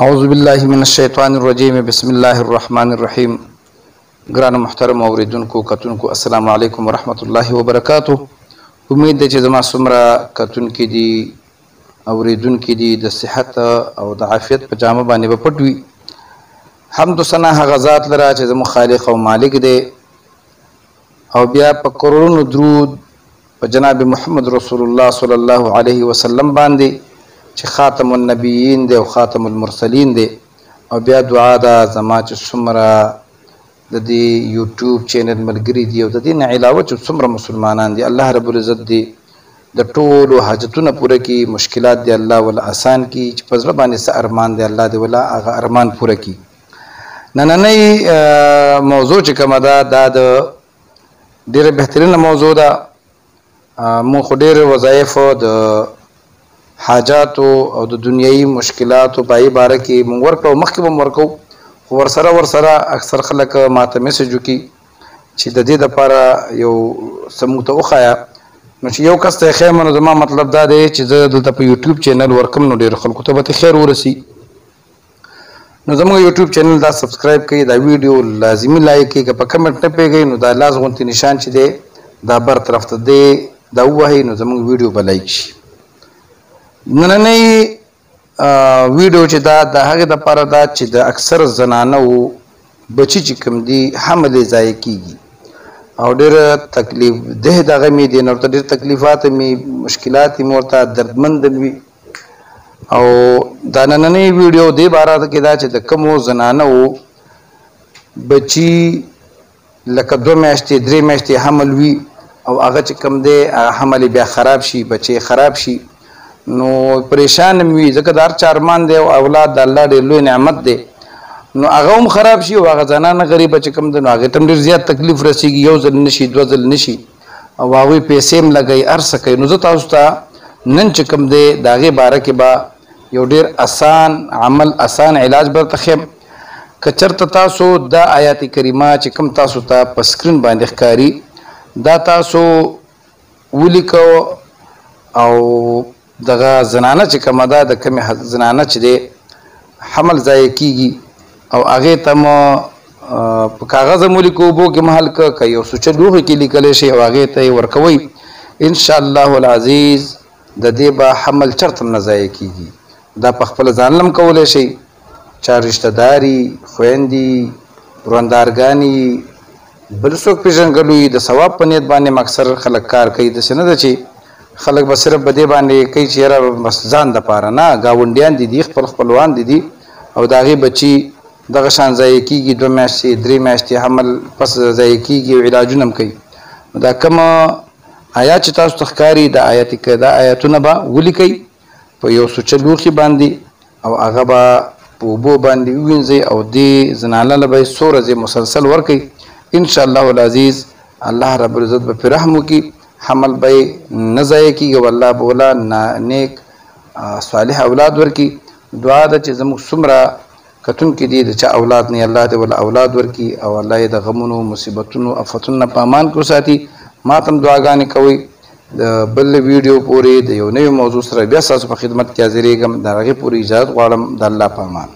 اعوذ باللہ من الشیطان الرجیم بسم اللہ الرحمن الرحیم. ګرانو محترم اوریدونکو کتونکو السلام علیکم ورحمۃ اللہ وبرکاتہ. امید ده چې زما څومره کتونکي دي اوریدونکي دي د صحت او د عافیت په جامه باندې به پټ وي. حمد و ثنا هغه ذات لره چې زموږ خالق او مالک دی، او بیا په کروڑونو درود په جناب محمد رسول الله صلی الله علیه وسلم باندې چې خاتم النبیین دی او خاتم المرسلین دی. او بیا دعا ده زما چې څومره د دې یوټیوب چینل ملګري دي او د دې نه علاوه چې څومره مسلمانان دي، الله رب العزت دی د ټولو حاجتونه پوره کړي، مشکلات دی الله ولا آسان کړي، چې په زړه باندې څه ارمان دی الله دی ولا هغه ارمان پوره کړي. نننۍ موضوع چې کومه ده دا د ډېره بهترینه موضوع ده. مو خو ډېر وظایفو د حاجاتو او د دنیایي مشکلاتو په ای باره کې مونږ ورکړو، مخکې به مو ورکو، خو ورسره اکثر خلک ماته میسج وکړي چې د دې دپاره یو څه موږ ته وښایه. نو چې یو کس ته یې ښیم نو زما مطلب دا دی چې زه دلته په یوټیوب چینل ورکم نو ډېرو خلکو ته به خیر ورسي. نو زموږ یوټیوب چینل دا سبسکرایب کړئ، دا ویډیو لازمي لایک کړئ، که په کمنټ نه پوهېږئ نو دا لاس غوندې نشان چې دی دا بر طرف ته دی دا ووهئ نو زموږ ویډیو به لایک شي. نننۍ ویډیو چې دا د هغې دپاره ده چې د اکثر زنانو بچي چې کوم دي حمل یې ضایع کېږي او ډېره تکلیف ده دغه مې دي، نو ورته ډېر تکلیفات مې مشکلات مې ورته دردمند وي. او دا نننۍ ویډیو دې باره کې دا چې د کومو زنانو بچي لکه 2 میاشتې 3 میاشتې حمل وي او هغه چې کوم دی حمل بیا خراب شي، بچی خراب شي، نو پریشان وي ځکه د هر چا ارمان دی او اولاد د الله ډېر لوی نعمت دی، نو هغه هم خراب شي او هغه زنانه غریبه چې کوم دی نو هغې ته هم ډېر زیات تکلیف رسېږي، یو ځل نشي 2 ځل نشي او هغوی پیسې هم لګوي هر څه کوي. نو زه تاسو ته نن چې کوم دی د هغې باره کې به یو ډېر اسان عمل اسان علاج به درته ښیم. که چېرته تاسو دا آیات کریمه چې کوم تاسو ته په سکرین باندې ښکاري دا تاسو ولیکو او دغه زنانه چې کومه ده د کومې زنانه چې دی حمل ضایع کېږي او هغې ته مو په کاغذ هم ولیکو، اوبو کې مه حل که یو سوچه لوښي کې لیکلی شي او هغې ته یې ورکوئ، انشاءالله العزیز د دې به حمل چرته هم نه ضایع کېږي. دا په خپله ځان هم کولی شي، چا رشته داري خویندې وروندارګانې بل څوک پېژنګلوي د ثواب په نیت باندې اکثر خلک کار کوي. داسې نه ده چې خلک به صرف په دې باندې کوي چې یاره بس ځان دپاره، نه ګاونډیان دي دي خپل خپلوان دي دي او د هغې بچي دغه شان ضایع کېږي 2 میاشتې 3 میاشتې حمل پس ضایع کېږي او علاجونه هم کوي. دا کوم آیات چې تاسو ته ښکاري دا آیاتونه به ولیکئ په یو سوچه لوښي باندې او هغه به په اوبو باندې ووینځئ او دې زنانه له به یې څو ورځې مسلسل ورکئ، انشاءالله العزیز الله رب العزت به پرې رحم وکړي، حمل به یې نه ضایع کېږي او الله به ولا نیک صالح اولاد ورکړي. دعا ده چې زموږ څومره کتونکي دي د چا اولاد نه الله دې ولا اولاد ورکړي او الله یې د غمونو مصیبتونو آفتونو نه په امان کې وساتي. ما ته هم دعاګانې کوئ. د بل ویډیو پورې د یو نوي موضوع سره بیا ستاسو په خدمت کې حاضرېږم، د هغې پورې اجازت غواړم. د الله په امان.